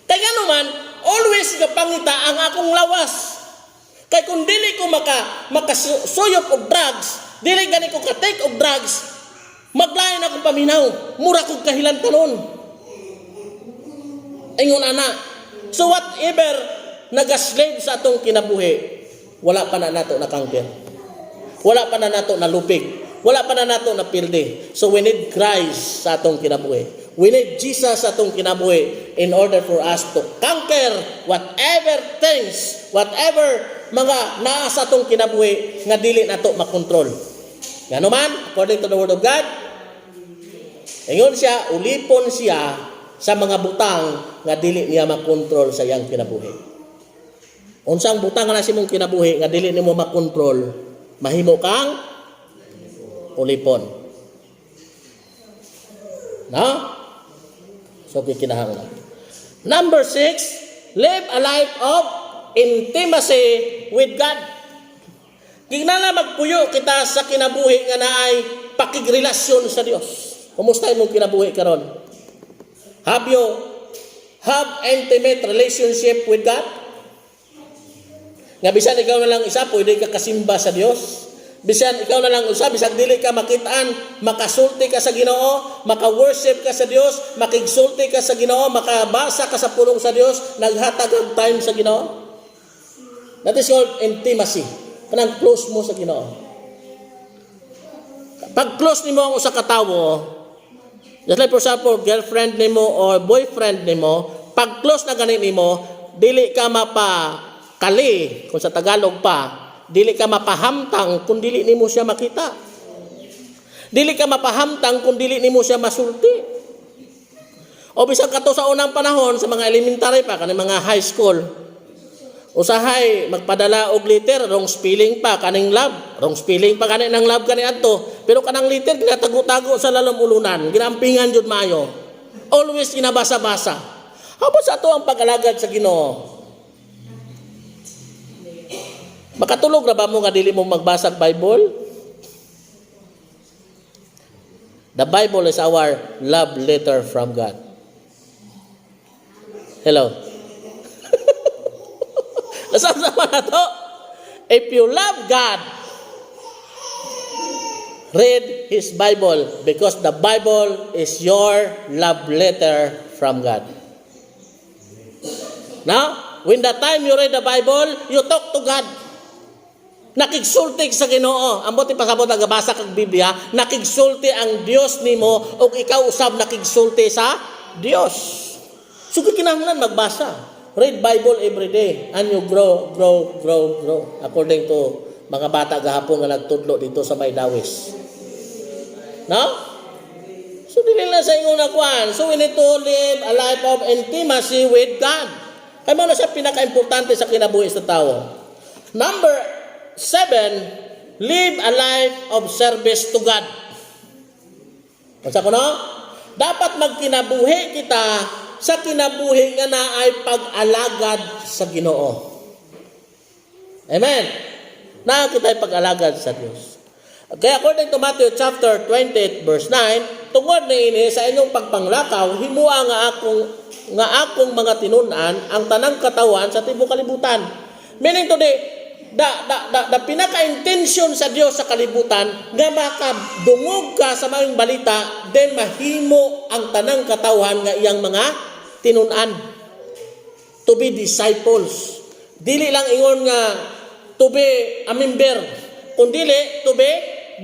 Kaya naman, always kapangita ang akong lawas. Kaya kung dili ko makasuyop og drugs, dili gani ko ka-take og drugs, maglayan akong paminaw, mura kong kahilantanon. Ingon ana. So whatever nagaslave sa atong kinabuhi, wala pa na nato nakangker. Wala pa na nato na lupig. Wala pa na nato na pilde. So we need Christ sa atong kinabuhi. We need Jesus sa atong kinabuhi in order for us to conquer whatever things, whatever mga naa sa atong kinabuhi nga dili nato makontrol. Ngano man, according to the Word of God, Ingon siya, ulipon siya sa mga butang nga dili niya makontrol sa iyang kinabuhi. Unsang butang nga nasimong kinabuhi nga dili nimo makontrol, mahimo kang ulipon. No? So kikinahanglan. Number 6, live a life of intimacy with God. Kinala magpuyo kita sa kinabuhi nga naay pakigrelasyon sa Dios. Kumusta imong kinabuhi karon? Have you intimate relationship with God? Nga bisan ikaw na lang isa, pwede ka kasimba sa Dios. Bisan ikaw na lang isa, bisan dili ka makitaan, makasulti ka sa Ginoo, maka-worship ka sa Dios, makigsulti ka sa Ginoo, makabasa ka sa pulong sa Dios, naghatag og time sa Ginoo. That is called intimacy. Kanang close mo sa Ginoo. Pag close nimo ang usa ka tawo, just like for example, girlfriend nimo or boyfriend nimo, pag close na ganin nimo, dili ka mapakali, kung sa Tagalog pa, dili ka mapahamtang kung dili nimo siya makita. Dili ka mapahamtang kung dili nimo siya masulti. O bisan kato sa unang panahon, sa mga elementary pa, kaning mga high school, usahay magpadala og letter, wrong spelling pa kaning love, wrong spelling pa kani nang love kani adto, pero kanang letter ginatago-tago sa lalom-ulunan, ginampingan jud maayo, always ginabasa-basa. Habo sa ato ang pag-alagad sa Ginoo. Makatulog ra ba mo nga dili mo magbasa og Bible? The Bible is our love letter from God. Hello. Nasama na to. If you love God, read His Bible because the Bible is your love letter from God. Now, when the time you read the Bible, you talk to God. Nakigsulti sa Ginoo. Ambot ipasabot nagabasa kag Biblia, nakigsulti ang Dios nimo o ikaw usab nakigsulti sa Dios. So kinahanglan magbasa. Read Bible every day and you grow. According to mga bata gahapon nga nagtudlo dito sa may Dawis. No? So dili na sa ingon nakuan. So we need to live a life of intimacy with God. Kaya mo na siya pinaka-importante sa kinabuhi sa tao. Number 7, live a life of service to God. Masa ko no? Dapat magkinabuhi kita sa kinabuhi nga naay pag-alagad sa Ginoo. Amen. Na kita'y pag-alagad sa Dios. Kaya according to Matthew chapter 20 verse 9, tungod niini sa inyong pagpanglakaw, himua nga akong mga tinunan ang tanang katawan sa tibuok kalibutan. Meaning today, the pinaka-intention sa Dios sa kalibutan nga makadungog ka sa maayong balita, then mahimo ang tanang katawan nga iyang mga tinunan. To be disciples. Dili lang ingon nga to be a member, kundi to be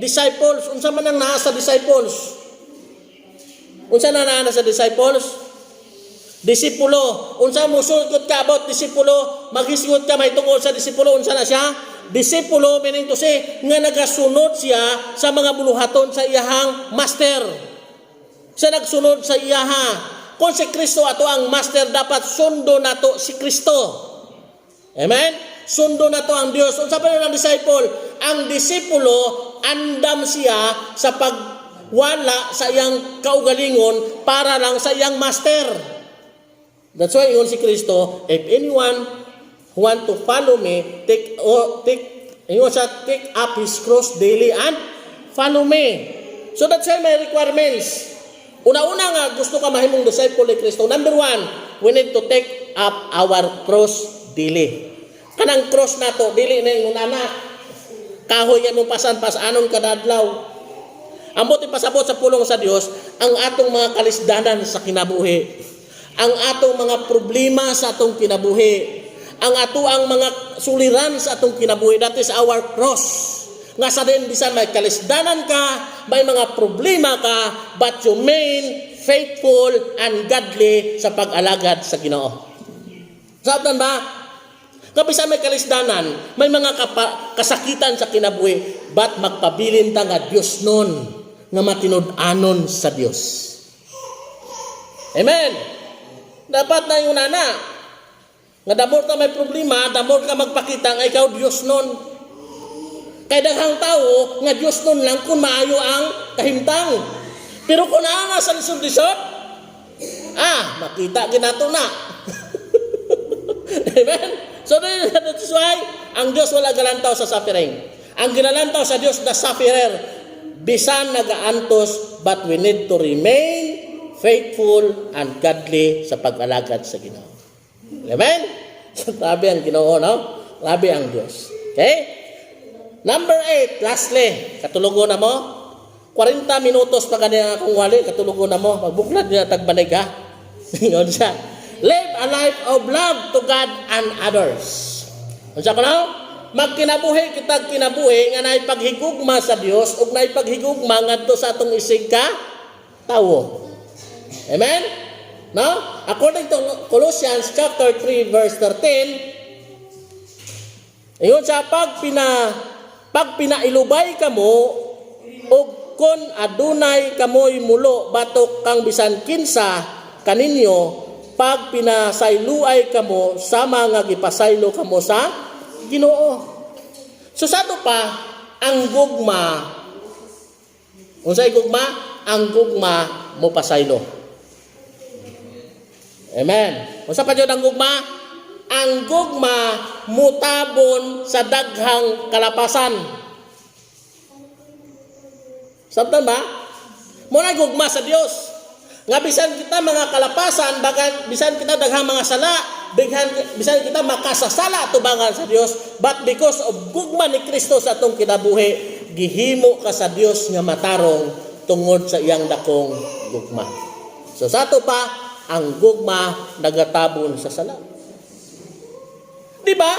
disciples. Unsa man ang naa sa disciples? Unsa na naa sa disciples? Disipulo. Unsa mo sugod ka about disipulo? Maghisgot ka may tungkol sa disipulo. Unsa na siya? Disipulo meaning to say nga nagasunod siya sa mga buluhaton sa iyahang master. Siya nagsunod sa iyaha. Kung si Kristo ato ang master, dapat sundo nato si Kristo. Amen? Sundo nato ang Dios. Unsa pa ang disciple? Ang disipulo andam siya sa pagwala sa iyang kaugalingon para lang sa iyang master. That's why ingon si Kristo, if anyone who want to follow me, take up his cross daily and follow me. So that's why may requirements. Una-una nga gusto ka mahimong disciple ni Kristo. Number 1, we need to take up our cross daily. Kanang cross nato dili na yung anak. Kahoy yan mong pasan-pasanon kadadlaw. Ambot ipasabot sa pulong sa Dios ang atong mga kalisdanan sa kinabuhi. Ang atong mga problema sa atong kinabuhi. Ang ang mga suliran sa atong kinabuhi. That is our cross. Nga sa din bisan may kalisdanan ka, may mga problema ka, but you remain faithful and godly sa pag-alagad sa Ginoo. Sabtan ba? Kabisan may kalisdanan, may mga kasakitan sa kinabuhi, but magpabilin ta nga Dios nun nga matinud-anon sa Dios. Amen. Dapat na yung nana. Nga damor ka may problema, damor ka magpakita nga ikaw Diyos nun. Kaya daghang tao, nga Diyos nun lang kung maayo ang kahimtang. Pero kung naana sa lisod-lisod, makita ginato na. Amen? So that's why, ang Diyos wala galantaw sa suffering. Ang ginalantaw sa Diyos, the sufferer, bisan nagaantos, but we need to remain faithful and godly sa pag-alagad sa Ginoo. Amen? So, grabe ang Ginoo, no? Grabe ang Diyos. Okay? Number 8, lastly, katulugo na mo. 40 minutos pa kanina akong wali, katulugo na mo. Magbuklad niya, tagbanig ha. Yun siya. Live a life of love to God and others. Ano siya ko na? Magkinabuhi kitag kinabuhi nga naipaghigugma sa Dios ug naipaghigugma ngadto sa atong isig ka tawo. Amen? No? According to Colossians chapter 3 verse 13, ayon sa pag pinailubay kamo ug kon adunay kamoy mulo batok kang bisan kinsa kaninyo pag pinasayloay kamo sama nga gipasaylo kamo sa Ginoo. So sa ito pa, ang gugma, unsay gugma? Ang gugma mo pasaylo. Amen. Unsa pa jud ang gugma? Ang gugma mutabon sa daghang kalapasan. Sabtan ba? Muna gugma sa Dios. Nga bisan kita mga kalapasan, bisan kita daghang mga sala, bisan kita makasasala tubangan sa Dios, but because of gugma ni Kristo sa atong kinabuhi, gihimo ka sa Dios nga matarong tungod sa iyang dakong gugma. So sa ato pa, ang gugma nagatabon sa sala. Di ba?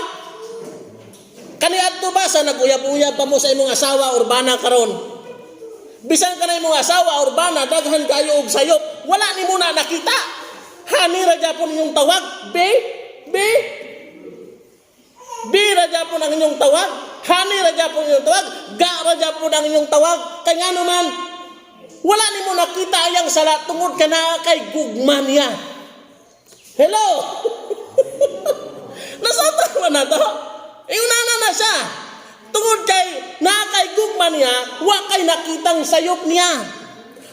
Kaniadto ba sa naguyab-uyab pa mo sa imong asawa urbana karon? Bisan ka na imong asawa urbana daghan kayo og sayop, wala ni mo na nakita. Hani ra gyapon inyong tawag, Be ra gyapon ang inyong tawag. Hani ra gyapon inyong tawag, ga ra gyapon ang inyong tawag. Kay ngano man wala ni mo nakita ayang sala tungod kana kay gugma niya. Hello. Nasata man na to. Iunana na siya. Tungod kay nakay gugma niya, wa kay nakitang sayop niya.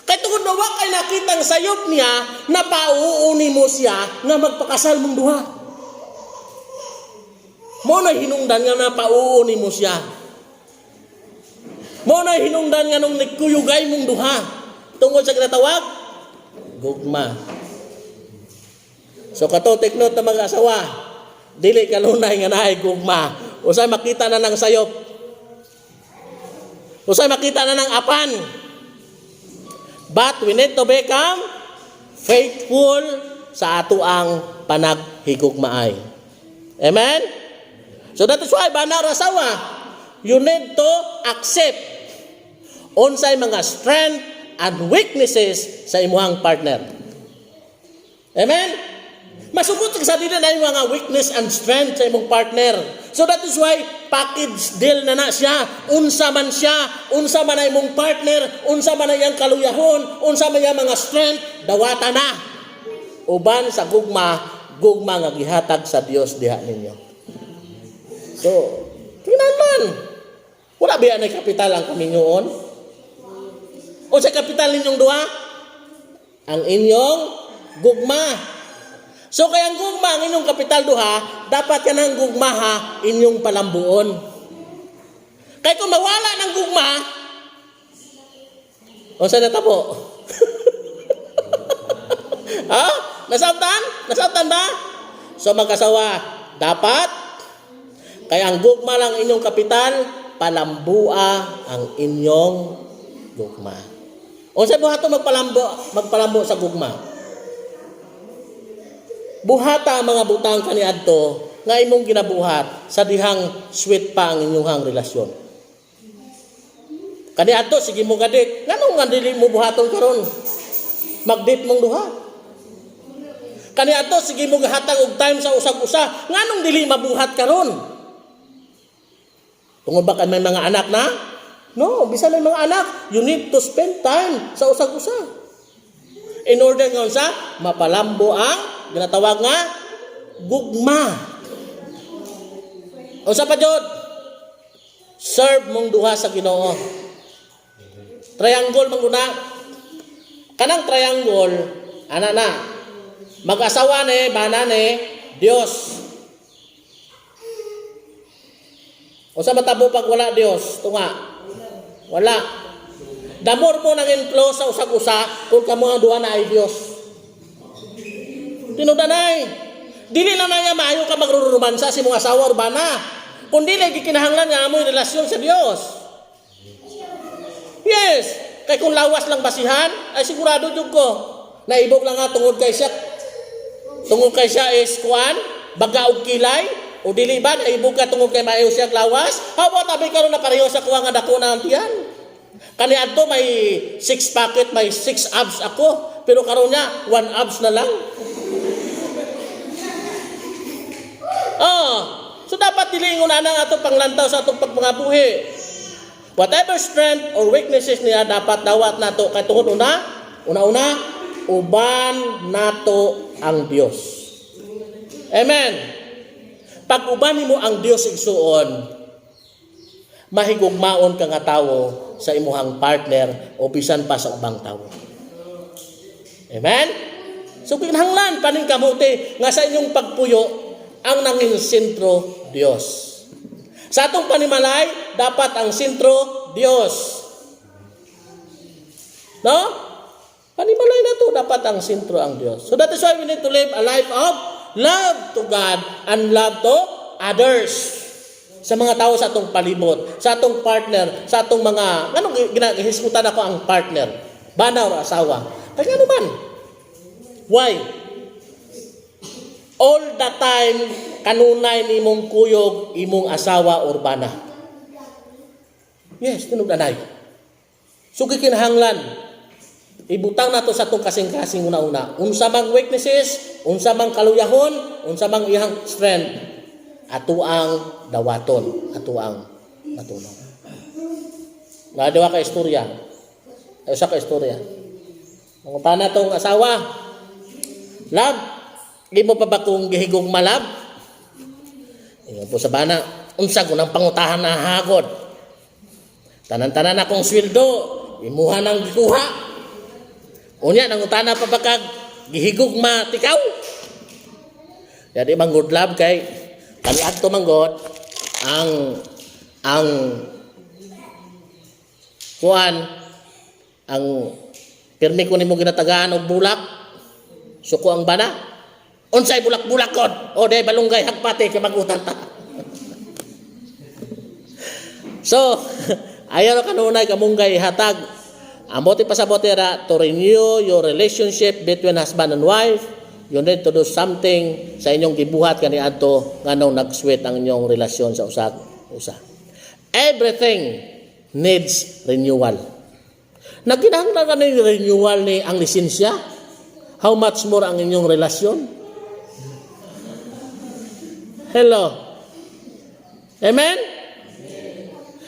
Kay tungod na wa kay nakitang sayop niya, napauuni mo siya na magpakasal mong duha. Mo na hinungdan nga napauuni mo siya. Mo na hinungdan nga nung nagkuyugay mong duha. Tungod sa kinatawag, gugma. So kato take note na mga asawa, dili kanunay nga naay gugma. Usay makita na ng sayop. Usay makita na ng apan. But we need to become faithful sa ato ang panaghigugmaay. Amen? So that is why, banar asawa, you need to accept unsay mga strength and weaknesses sa imuhang partner. Amen? Masugot sa dili na yung mga weakness and strength sa imong partner. So that is why package deal na siya. Unsa man siya, unsa man na imong partner, unsa man na iyang kaluyahon, unsa man iyang mga strength, dawata na. Uban sa gugma nga gihatag sa Dios diha ninyo. So, kinahanglan. Wala ba na kapital ang kaminyoon? O sa kapital ninyong duha? Ang inyong gugma. So kaya ang gugma ang inyong kapital duha, dapat yan ang gugma ha, inyong palambuon. Kaya kung mawala ng gugma, o saan natabo? Ha? Nasabtan? Nasabtan ba? So mag-asawa, dapat, kaya ang gugma lang inyong kapital, palambua ang inyong gugma. O saan buhato magpalambo sa gugma? Buhata ang mga butang kaniadto nga imong ginabuhat sa dihang sweet pa ang inyong relasyon. Kaniadto sige mo gadit, nganong nga dili mo buhaton karon? Magdate mong duha. Kaniadto sige mo gahatag og time sa usag-usa, nganong dili mabuhat karon? Tungod ba kay may mga anak na? No, bisan may mga anak, you need to spend time sa usag-usa. In order nga sa mapalambo ang ginatawag nga gugma. Unsa pa jud? Serve mong duha sa Ginoo. Triangle man guna. Kanang triangle ana na. Mag-asawa ni bana ni Dios. Unsa matabo pag wala Dios? Tunga. Wala. Damor mo nang inflow sa usag-usa kung kamo ang duha na ay Dios. Tinudanay. Dili na nga maayo ka magrurumansa si mong asawa or bana. Kundi lagi kinahanglan nga amoy relasyon sa Dios. Yes. Kay kung lawas lang basihan, ay sigurado jud ko. Naibog lang nga tungod kay siya. Tungod kay siya is kuan, baga og kilay. O dili ba naibog ka tungod kay maayo siya lawas? How about abi karon na pareho sa kuha nga dako na ang tiyan? Kani adto may 6 packet, may 6 abs ako, pero karon niya 1 abs na lang. So dapat dilingon na nga ato panglantaw sa atong pagpangabuhi. Whatever strength or weaknesses niya dapat dawat nato kay tungod una uban nato ang Dios. Amen. Pag uban mo ang Dios igsuon, mahigugmaon ka nga tawo sa imuhang partner o bisan pa sa ubang tawo. Amen? So kinahanglan paning kamuti nga sa inyong pagpuyo ang nanging sentro Dios. Sa atong panimalay, dapat ang sentro Dios. No? Panimalay na to, dapat ang sentro ang Dios. So that is why we need to live a life of love to God and love to others. Sa mga tao sa atong palibot, sa atong partner, sa atong mga, anong ginahisgutan ako ang partner? Bana o asawa? Kaya ano man? Why? All the time, kanunay ni mong kuyog, imong asawa or bana. Yes, tinugdanay. So kinahanglan, ibutang nato sa itong kasing-kasing una-una. Unsa mang weaknesses, unsa mang kaluyahon, unsa mang iyang strength, ato ang dawaton, ato ang matulong. Nadawa ka istorya. Usa ka istorya. Ang pana tong asawa, love, di mo pa ba kung gihigong malab? Iyon po sa bana, unsa ko ng pangutahan na hagod. Tanan-tanan akong sweldo, imuha ng gikuha. Unya, nangutana pa ba kag gihigog matikaw? Jadi mang good love kay kaniad to manggod ang kuan ang pirmi ko nimo ginatagaan og bulak. Suko ang bana. Unsay bulak-bulak kon? O day balunggay hagpati kay magutan ta. So, ayaw kanunay kamunggay hatag. Amoti pasaboti ra to renew your relationship between husband and wife. You need to do something sa inyong gibuhat kaniadto nganong nag-sweet ang inyong relasyon sa usa. Everything needs renewal. Nagkinahanglan ni renewal ni ang lisensya. How much more ang inyong relasyon? Hello. Amen?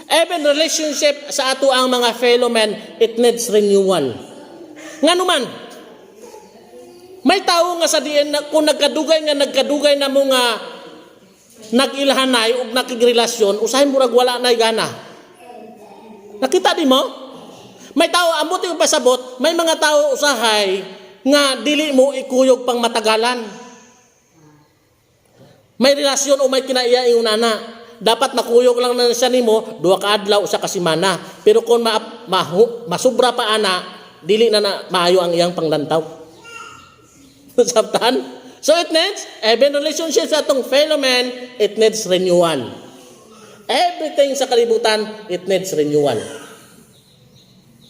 Even relationship sa ato ang mga fellow men, it needs renewal. Nga naman, may tao nga sa diin na kung nagkadugay na mo nga nag-ilhanay o nakigrelasyon, usahin mo rag wala na gana. Nakita di mo? May tao, amot yung pasabot, may mga tao usahay nga dili mo ikuyog pang matagalan. May relasyon o may kinaiya yung nana. Dapat makuyog lang na siya nimo 2 ka adlaw sa kasimana. Pero kung masubra pa ana, dili na maayo ang iyang panglantaw. Sabtan? So it needs, even relationships sa atong fellow men, it needs renewal. Everything sa kalibutan, it needs renewal.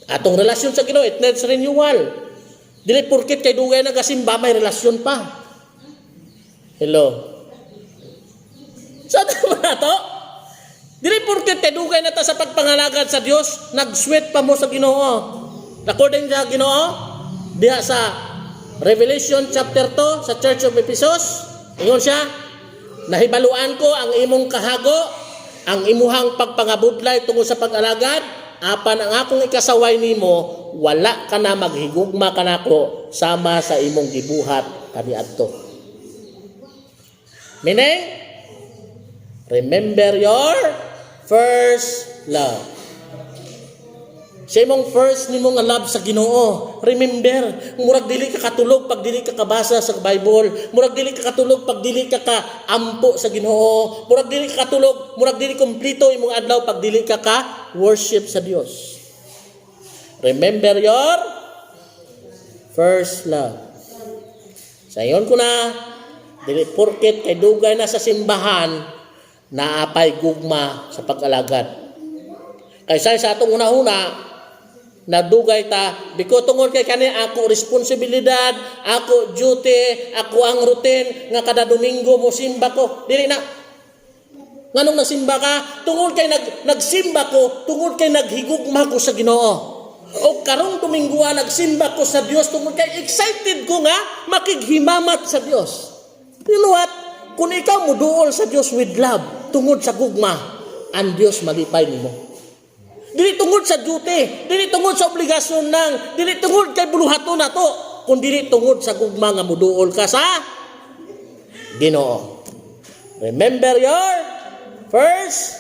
Atong relasyon sa Ginoo, it needs renewal. Dili porket kay dugay nagasimba, may relasyon pa. Hello? Sa tama na to, dili porket dugay na ta sa pagpangalagad sa Dios, nag-sweat pa mo sa Ginoo. According sa Ginoo, diha sa Revelation chapter 2 sa Church of Ephesus, ingon siya, nahibaluan ko ang imong kahago, ang imuhang pagpangabudlay tungod sa pag-alagad, apan ang akong ikasaway nimo, wala ka na maghigugma kanako sama sa imong gibuhat kaniadto. Meaning, remember your first love. Sa imong first nimo nga love sa Ginoo, remember, murag dili ka katulog pag dili ka kabasa sa Bible, murag dili ka katulog pag dili ka kaampo sa Ginoo, murag dili ka katulog, murag dili kompleto imong adlaw pag dili ka worship sa Dios. Remember your first love. Sa iyon ko na, dili porket kay dugay na sa simbahan, naapay gugma sa pag-alagad. Kaysa sa atong una-una, nadugay ta, biko tungod kay kani ako responsibilidad, ako duty, ako ang routine, nga kada Domingo mo simba ko. Dili na. Nganong nasimba ka? Tungod kay nagsimba ko, tungod kay naghigugma ko sa Ginoo. O karong Domingo nagsimba ko sa Dios, tungod kay excited ko nga makighimamat sa Dios. You know what? Kung ikaw muduol sa Dios with love, tungod sa gugma, ang Dios malipay nimo. Dili tungod sa duty, dili tungod sa obligasyon nang, dili tungod kay buluhaton nato, kun dili tungod sa gugma nga muduol ka sa Ginoo. Remember your first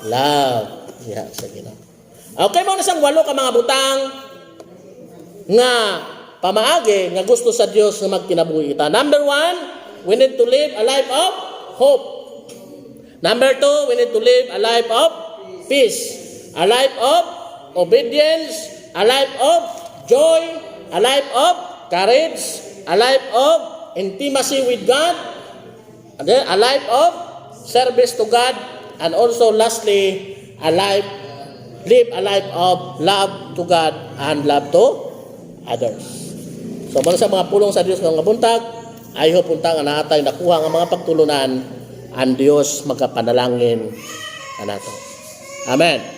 love. Yeah, sa Ginoo. Okay, mo na sang 8 ka mga butang nga pamaagi nga gusto sa Dios nga magkinabuhi kita. Number 1, we need to live a life of hope. Number 2, we need to live a life of peace. A life of obedience, a life of joy, a life of courage, a life of intimacy with God, and then a life of service to God, and also lastly, live a life of love to God and love to others. So, mula sa mga pulong sa Diyos ng buntag, I hope punta nga naatay nakuha ng mga pagtulunan, ang Diyos magkapanalangin na nato. Amen.